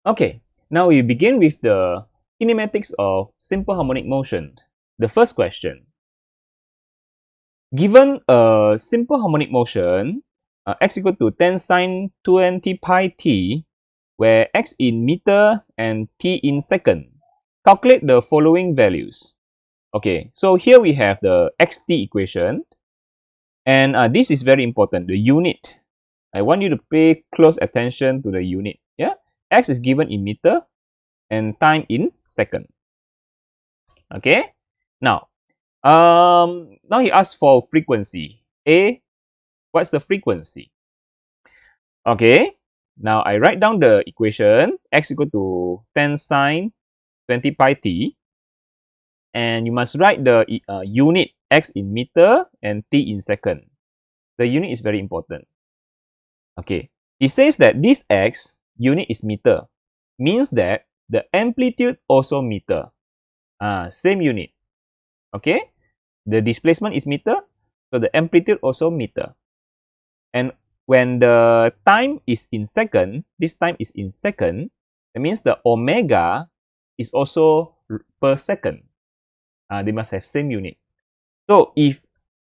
Okay, now we begin with the kinematics of simple harmonic motion. The first question. Given a simple harmonic motion, x equal to 10 sine 20 pi t, where x in meter and t in second, calculate the following values. Okay, so here we have the xt equation, and this is very important, the unit. I want you to pay close attention to the unit. Yeah, x is given in meter and time in second. Okay, now he asks for frequency. A, what's the frequency? Okay, now I write down the equation, x equal to 10 sine 20 pi t, and you must write the unit x in meter and t in second. The unit is very important. Okay, it says that this x unit is meter, means that the amplitude also meter. Same unit. Okay, the displacement is meter, so the amplitude also meter. And when the time is in second, this time is in second, that means the omega is also per second. They must have same unit. So if,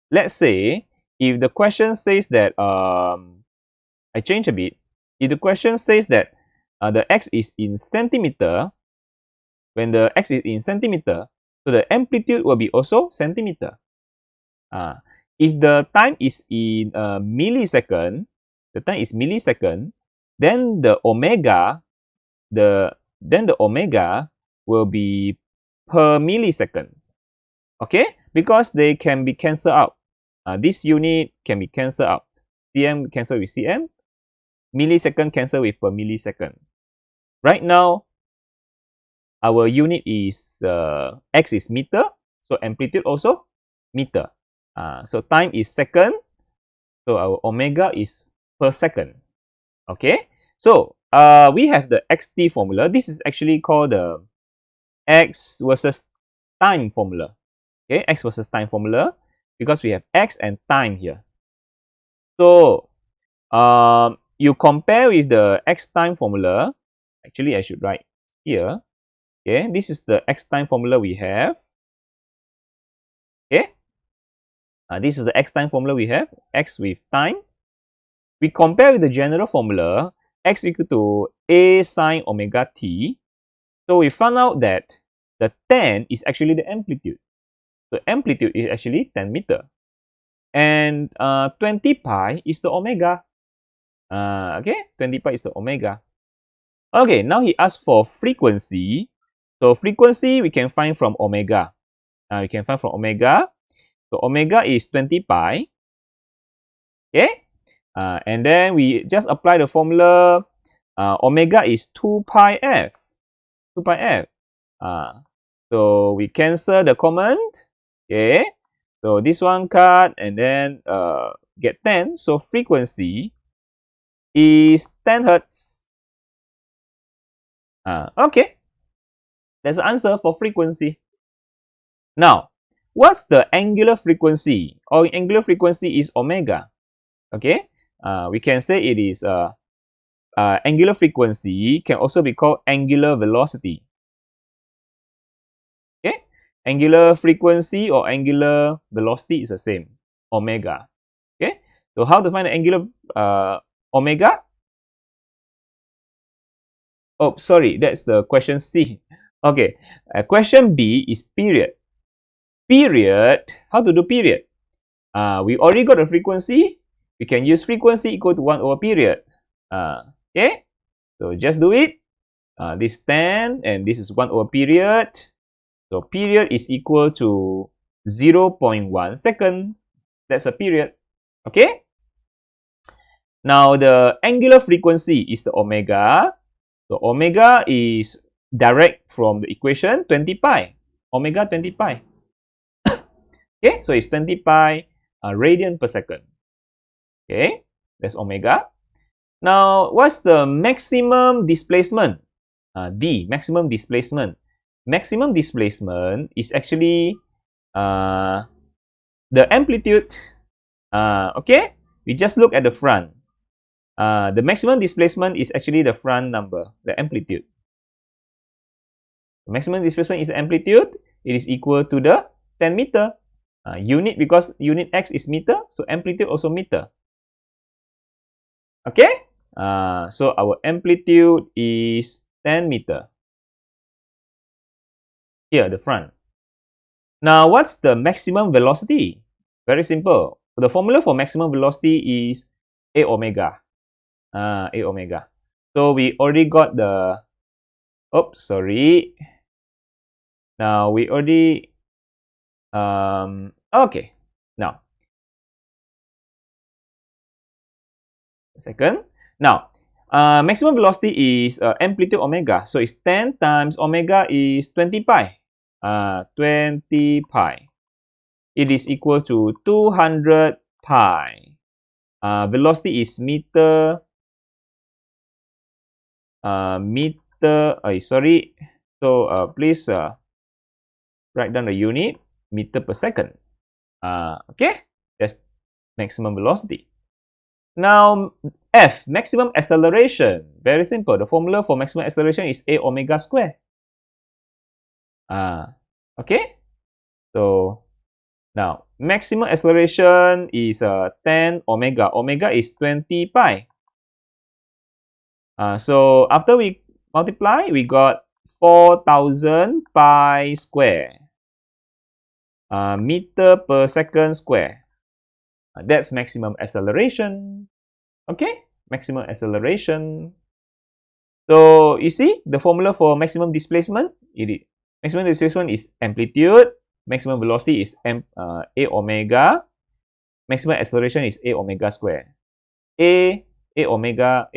let's say, if the question says that, I change a bit. If the question says that the x is in centimeter, when the x is in centimeter, so the amplitude will be also centimeter. If the time is in millisecond, then the omega, will be per millisecond. Okay, because they can be cancelled out. This unit can be cancelled out. cm cancel with cm, millisecond cancel with per millisecond. Right now, our unit is x is meter, so amplitude also meter. So time is second, so our omega is per second. Okay, so we have the xt formula. This is actually called the x versus time formula. Okay, x versus time formula, because we have x and time here. So you compare with the x time formula. Actually, I should write here. Okay, this is the x time formula we have. Okay, this is the x time formula we have, x with time. We compare with the general formula, x equal to a sine omega t. So we found out that the 10 is actually the amplitude. The amplitude is actually 10 meter. And 20 pi is the omega. Okay, 20 pi is the omega. Okay, now he asks for frequency. So frequency we can find from omega. So omega is 20 pi. Okay, and then we just apply the formula. Omega is 2 pi f. 2 pi f. So we cancel the common. Okay, so this one cut and then get 10. So frequency is 10 hertz. Okay, that's the answer for frequency. Now, what's the angular frequency? Our angular frequency is omega. Okay, we can say it is angular frequency can also be called angular velocity. Okay, angular frequency or angular velocity is the same, omega. Okay, so how to find the angular omega? Oh, sorry, that's the question C. Okay, question B is period. Period, how to do period? We already got a frequency. We can use frequency equal to 1 over period. Okay, so just do it. This 10 and this is 1 over period. So period is equal to 0.1 second. That's a period. Okay. Now the angular frequency is the omega. So omega is direct from the equation 20 pi. Omega 20 pi. Okay, so it's 20 pi radian per second. Okay, that's omega. Now, what's the maximum displacement? D, maximum displacement. Maximum displacement is actually the amplitude. Okay, we just look at the front. The maximum displacement is actually the front number, the amplitude. The maximum displacement is the amplitude. It is equal to the 10 meter. Unit, because unit x is meter, so amplitude also meter. Okay? So our amplitude is 10 meter. Here, the front. Now, what's the maximum velocity? Very simple. The formula for maximum velocity is A omega. A omega. So we already got the, oops, sorry. Now we already, okay. Now, a second. Now, maximum velocity is amplitude omega. So it's 10 times omega is 20 pi. 20 pi. It is equal to 200 pi. Velocity is meter, sorry. So please write down the unit, meter per second. Okay, that's maximum velocity. Now, F, maximum acceleration. Very simple. The formula for maximum acceleration is A omega square. Okay. So, now, maximum acceleration is 10 omega. Omega is 20 pi. So, after we multiply, we got 4,000 pi square. Meter per second square. That's maximum acceleration. Okay, maximum acceleration. So you see the formula for maximum displacement. Maximum displacement is amplitude. Maximum velocity is A omega. Maximum acceleration is A omega square. A omega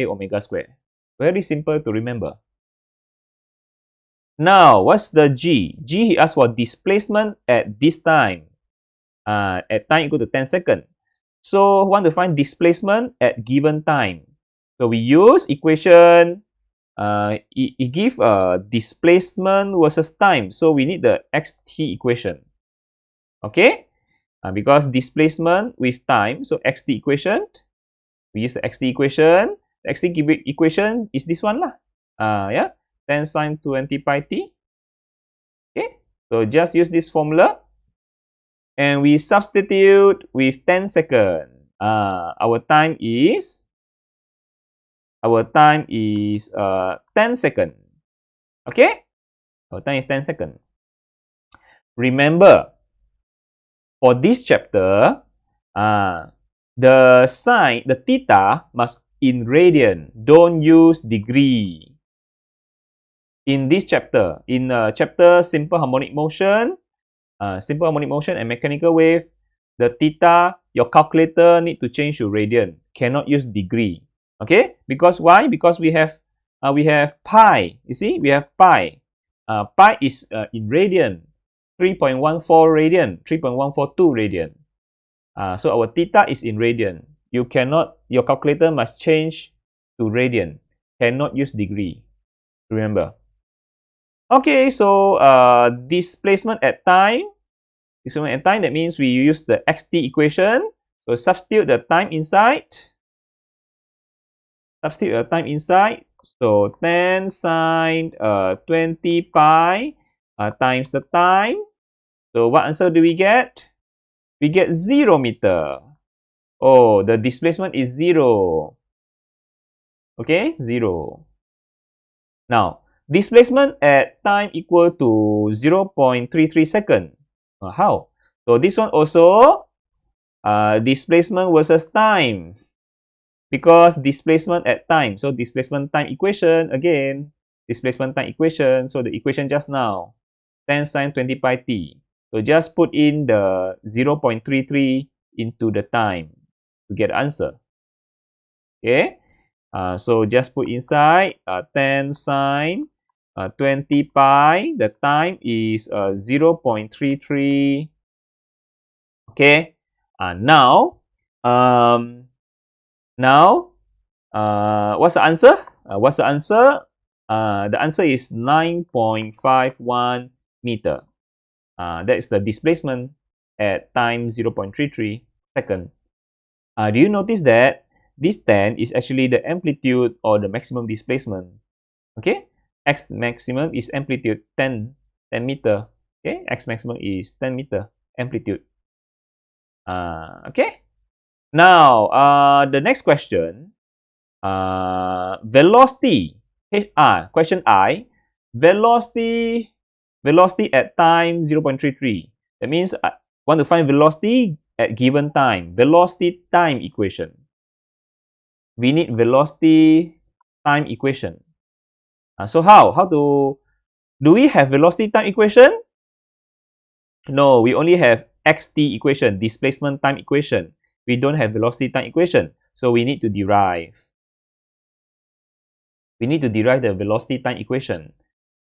square. Very simple to remember. Now, what's the G? G, he asked for displacement at this time. At time equal to 10 seconds. So, want to find displacement at given time. So, we use equation, it gives displacement versus time. So, we need the xt equation. Okay? Because displacement with time, so xt equation, we use the xt equation. The xt equation is this one lah. Yeah, 10 sine 20 pi t. Okay, so just use this formula. And we substitute with 10 seconds. Our time is 10 seconds. Okay? Our time is 10 seconds. Remember, for this chapter, the sign, the theta must in radian. Don't use degree. In this chapter, in chapter simple harmonic motion and mechanical wave, the theta, your calculator need to change to radian. Cannot use degree. Okay? Because why? Because we have pi. You see, we have pi. Pi is in radian, 3.14 radian, 3.142 radian. So our theta is in radian. You cannot, your calculator must change to radian. Cannot use degree. Remember. Okay, so displacement at time. Displacement at time, that means we use the xt equation. So substitute the time inside. Substitute the time inside. So 10 sine 20 pi times the time. So what answer do we get? We get 0 meter. Oh, the displacement is 0. Okay, 0. Now, displacement at time equal to 0.33 second. How? So this one also displacement versus time. Because displacement at time. So displacement time equation again. Displacement time equation. So the equation just now. 10 sine 20 pi t. So just put in the 0.33 into the time to get the answer. Okay. So just put inside 10 sine 20 pi. The time is 0.33. Okay. Now, what's the answer? What's the answer? The answer is 9.51 meter. That is the displacement at time 0.33 second. Do you notice that this 10 is actually the amplitude or the maximum displacement. Okay, x maximum is amplitude 10 meter. Okay, x maximum is 10 meter amplitude. Okay, now the next question, velocity. Question I, velocity at time 0.33. That means I want to find velocity at given time. Velocity time equation. We need velocity time equation. So how to do we have velocity time equation? No, we only have xt equation, displacement time equation. We don't have velocity time equation, so we need to derive. We need to derive the velocity time equation.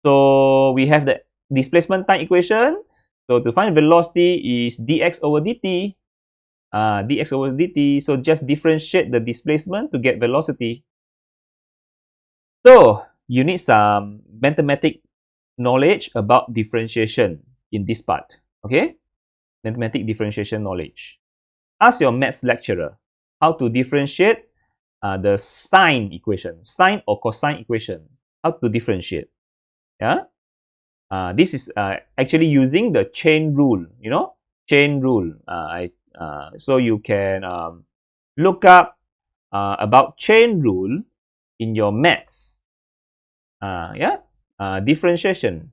So we have the displacement time equation. So to find velocity is dx over dt. Dx over dt. So just differentiate the displacement to get velocity. So you need some mathematical knowledge about differentiation in this part. Okay? Mathematical differentiation knowledge. Ask your maths lecturer how to differentiate the sine equation, sine or cosine equation. How to differentiate? Yeah. This is actually using the chain rule. You know, chain rule. So you can look up about chain rule in your maths. Yeah. Differentiation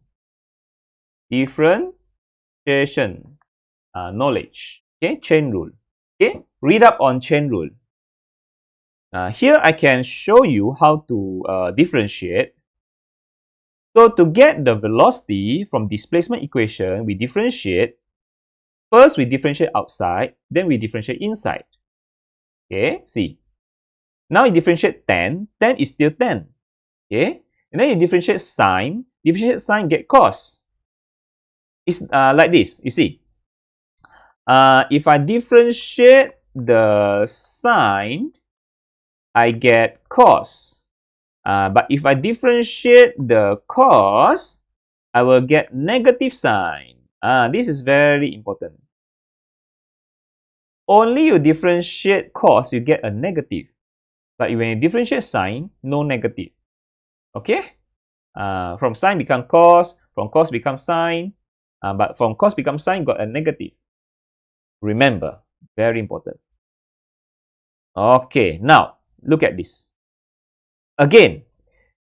knowledge. Okay, chain rule. Okay, read up on chain rule. Here I can show you how to differentiate. So to get the velocity from displacement equation, we differentiate. First, we differentiate outside, then we differentiate inside. Okay, see. Now you differentiate 10, 10 is still 10. Okay, and then you differentiate sine get cos. It's like this, you see. If I differentiate the sine, I get cos. But if I differentiate the cos, I will get negative sine. This is very important. Only you differentiate cos, you get a negative. But when you differentiate sine, no negative. Okay? From sine become cos, from cos become sine. But from cos become sine, got a negative. Remember, very important. Okay, now look at this. Again,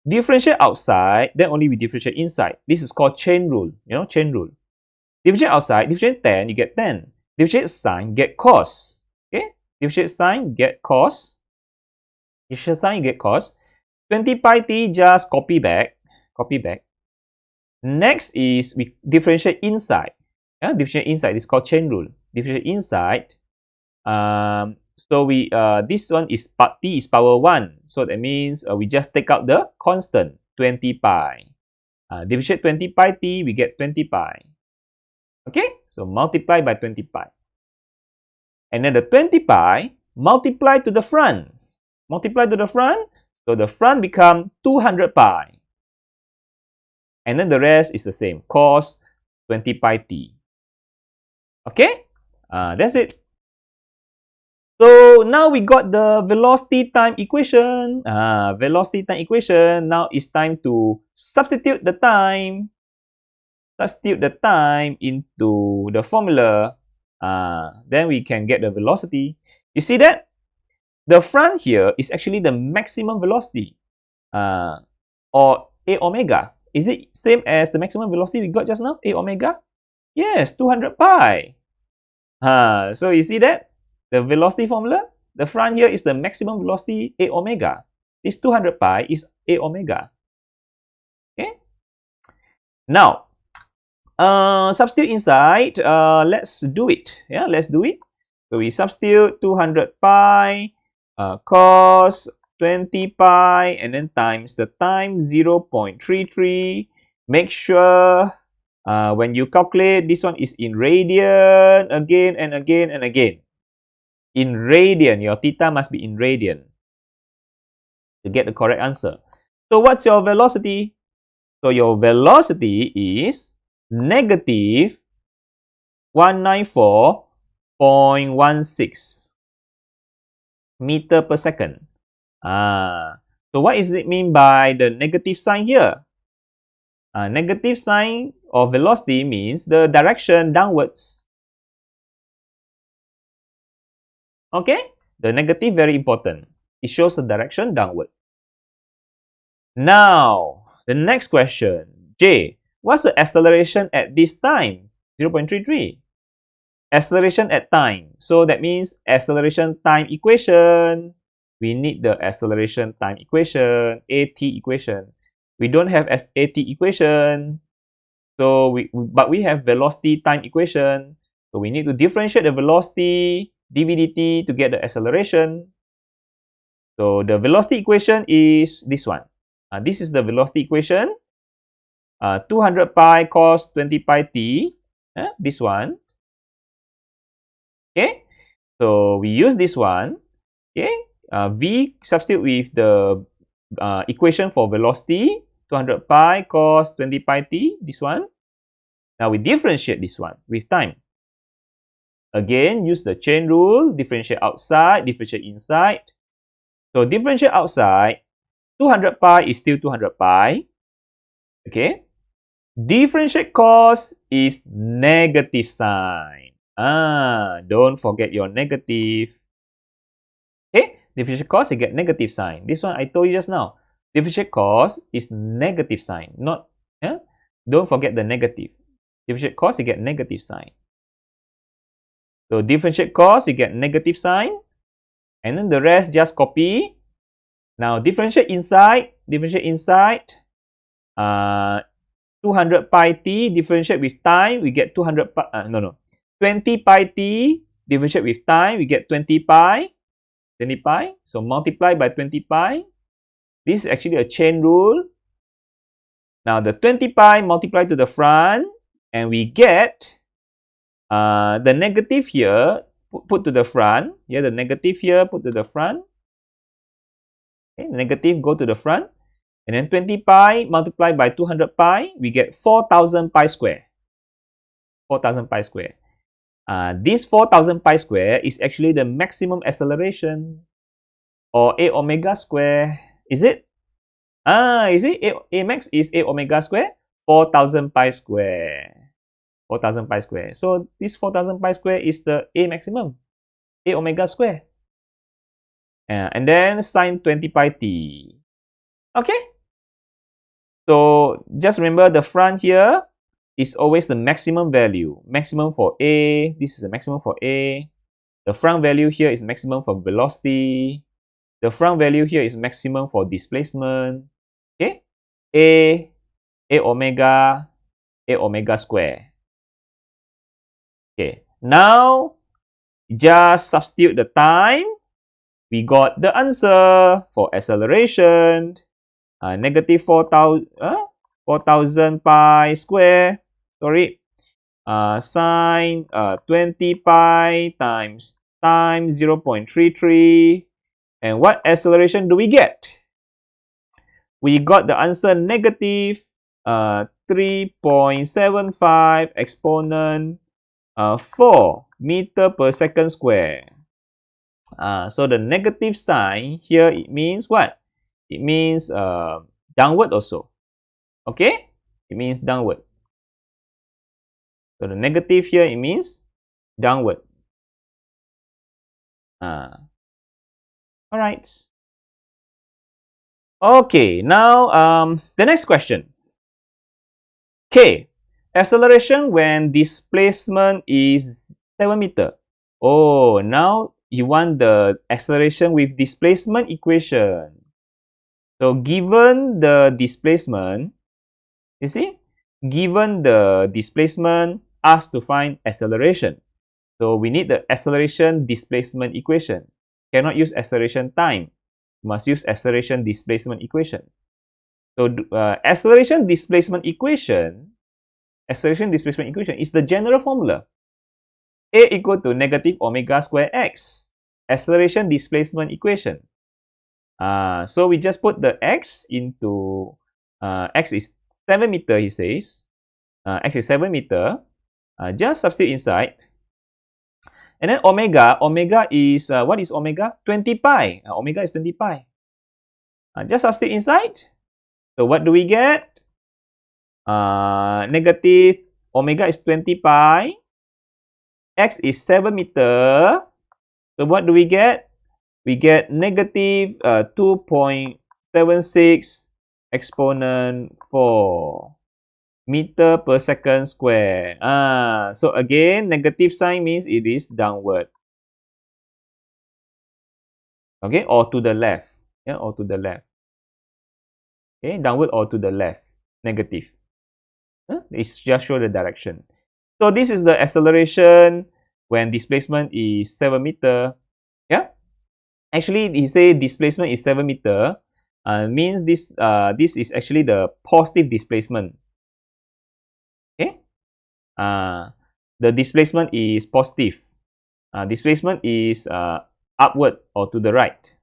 differentiate outside, then only we differentiate inside. This is called chain rule. You know, chain rule. Differentiate outside, differentiate 10, you get 10. Differentiate sine, get cos. Okay? Differentiate sine, get cos. Differentiate sine, get cos. 20 pi t, just copy back. Copy back. Next is we differentiate inside. Differentiate inside. This is called chain rule. Differentiate inside. So we this one is t is power 1. So that means we just take out the constant 20 pi. Differentiate 20 pi t, we get 20 pi. Okay, so multiply by 20 pi. And then the 20 pi multiply to the front. Multiply to the front, so the front become 200 pi. And then the rest is the same, cos 20 pi t. Okay, that's it. So now we got the velocity time equation. Velocity time equation. Now it's time to substitute the time. Substitute the time into the formula. Then we can get the velocity. You see that? The front here is actually the maximum velocity. Or A omega. Is it same as the maximum velocity we got just now? A omega? Yes, 200 pi. So you see that? The velocity formula, the front here is the maximum velocity A omega. This 200 pi is A omega. Okay. Now, substitute inside. Let's do it. Yeah, let's do it. So we substitute 200 pi cos 20 pi and then times the time 0.33. Make sure when you calculate, this one is in radian again and again and again. In radian, your theta must be in radian to get the correct answer. So what's your velocity? So your velocity is negative 194.16. meter per second. So what does it mean by the negative sign here? Negative sign of velocity means the direction downwards. Okay, the negative very important. It shows the direction downward. Now, the next question. J, what's the acceleration at this time? 0.33. Acceleration at time. So that means acceleration time equation. We need the acceleration time equation, AT equation. We don't have AT equation. So but we have velocity time equation. So we need to differentiate the velocity, dvdt to get the acceleration. So the velocity equation is this one. This is the velocity equation. 200 pi cos 20 pi t. This one. Okay. So we use this one. Okay. V substitute with the equation for velocity. 200 pi cos 20 pi t. This one. Now we differentiate this one with time. Again, use the chain rule. Differentiate outside, differentiate inside. So differentiate outside. 200 pi is still 200 pi. Okay. Differentiate cos is negative sign. Don't forget your negative. Okay. Differentiate cos, you get negative sign. This one I told you just now. Differentiate cos is negative sign. Not, don't forget the negative. Differentiate cos, you get negative sign. So differentiate cos, you get negative sign. And then the rest just copy. Now differentiate inside. 200 pi t differentiate with time, we get 200 pi, 20 pi t differentiate with time, we get 20 pi. So multiply by 20 pi. This is actually a chain rule. Now the 20 pi multiply to the front, and we get the negative here put to the front. Yeah, the negative here put to the front. Okay, negative go to the front. And then 20 pi multiplied by 200 pi, we get 4,000 pi square. 4,000 pi square. This 4,000 pi square is actually the maximum acceleration, or a omega square. Is it? Is it? A max is a omega square. 4,000 pi square. 4,000 pi square. So this 4,000 pi square is the a maximum. A omega square. And then sine 20 pi t. Okay. So just remember the front here is always the maximum value. Maximum for A. This is the maximum for A. The front value here is maximum for velocity. The front value here is maximum for displacement. Okay. A omega square. Okay. Now just substitute the time. We got the answer for acceleration. Negative 4,000 pi square. Sorry. Sine 20 pi times time 0.33. And what acceleration do we get? We got the answer negative 3.75 exponent 4 meter per second square. So the negative sign here, it means what? It means downward also. Okay? It means downward. So the negative here, it means downward. Alright. Okay, now the next question. K. Acceleration when displacement is 7 meter. Oh, now you want the acceleration with displacement equation. So given the displacement, you see, given the displacement, asked to find acceleration. So we need the acceleration displacement equation. Cannot use acceleration time. Must use acceleration displacement equation. So acceleration displacement equation is the general formula. A equal to negative omega square x. Acceleration displacement equation. So we just put the x into x is 7 meter, he says. X is 7 meter. Just substitute inside. And then omega is, what is omega? 20 pi. Omega is 20 pi. Just substitute inside. So what do we get? Negative omega is 20 pi. X is 7 meter. So what do we get? We get negative 2.76 exponent 4 meter per second square. So again, negative sign means it is downward. Okay, or to the left. Yeah, or to the left. Okay, downward or to the left. Negative. It's just show the direction. So this is the acceleration when displacement is 7 meter. Yeah. Actually, he say displacement is 7 meter. Means this is actually the positive displacement. Okay. The displacement is positive. Displacement is upward or to the right.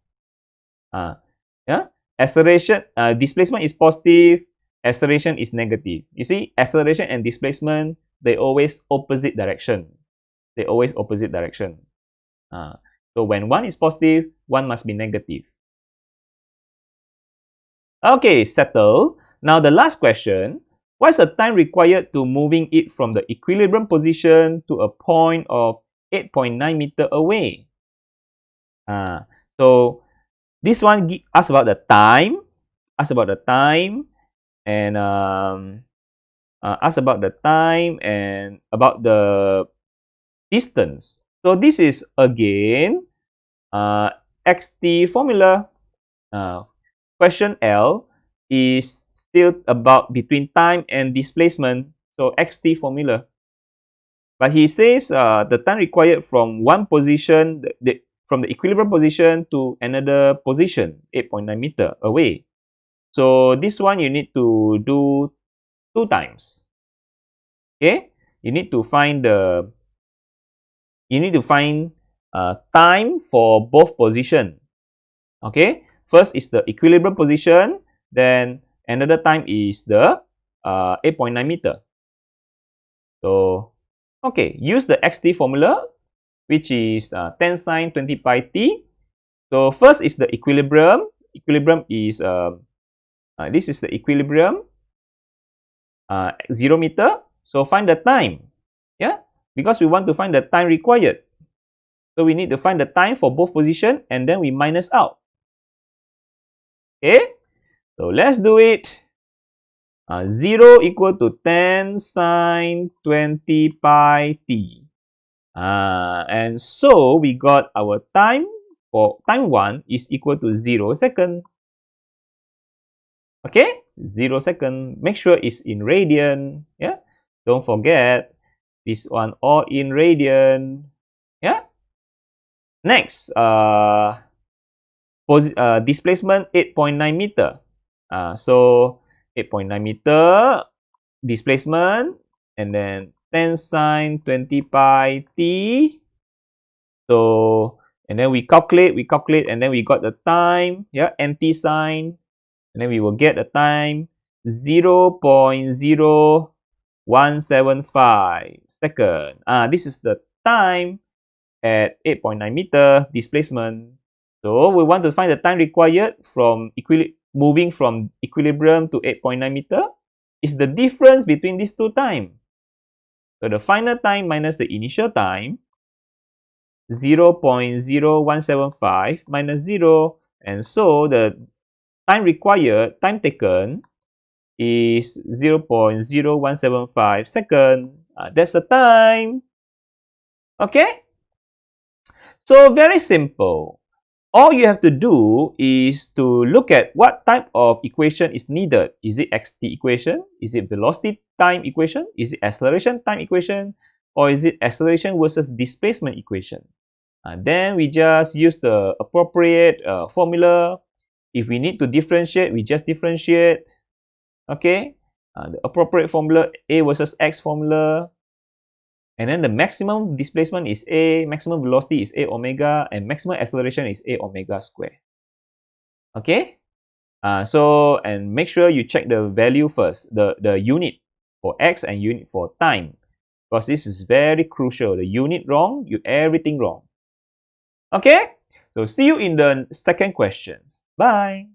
Yeah. Acceleration, displacement is positive. Acceleration is negative. You see, acceleration and displacement, they always opposite direction. They always opposite direction. So when one is positive, one must be negative. Okay, settle. Now the last question. What's the time required to moving it from the equilibrium position to a point of 8.9 meter away? So this one asks about the time. Asks about the time. And ask about the time and about the distance. So this is again xt formula. Question L is still about between time and displacement. So xt formula. But he says the time required from one position, from the equilibrium position to another position, 8.9 meter away. So this one you need to do 2 times. Okay, you need to find time for both position. Okay, first is the equilibrium position, then another time is the 8.9 meter. So okay, use the xt formula, which is 10 sine 20 pi t. So first is the equilibrium. Equilibrium is this is the equilibrium, 0 meter. So find the time. Yeah, because we want to find the time required. So we need to find the time for both position and then we minus out. Okay, so let's do it. 0 equal to 10 sine 20 pi t. And so we got our time for time 1 is equal to 0 second. Okay, 0 second. Make sure it's in radian. Yeah, don't forget this one all in radian. Yeah. Next, displacement 8.9 meter. So 8.9 meter displacement, and then 10 sine 20 pi t. So and then we calculate, and then we got the time. Yeah, anti sine, and then we will get the time 0.0175 second. This is the time at 8.9 meter displacement. So we want to find the time required from moving from equilibrium to 8.9 meter. Is the difference between these two times. So the final time minus the initial time, 0.0175 minus 0. And so the time required, time taken, is 0.0175 second. That's the time. Okay? So very simple. All you have to do is to look at what type of equation is needed. Is it xt equation? Is it velocity time equation? Is it acceleration time equation? Or is it acceleration versus displacement equation? Then we just use the appropriate formula. If we need to differentiate, we just differentiate. Okay, the appropriate formula, A versus X formula. And then the maximum displacement is A, maximum velocity is A omega, and maximum acceleration is A omega square. Okay? And make sure you check the value first, the unit for X and unit for time. because this is very crucial. The unit wrong, you everything wrong. Okay, so see you in the second questions. Bye.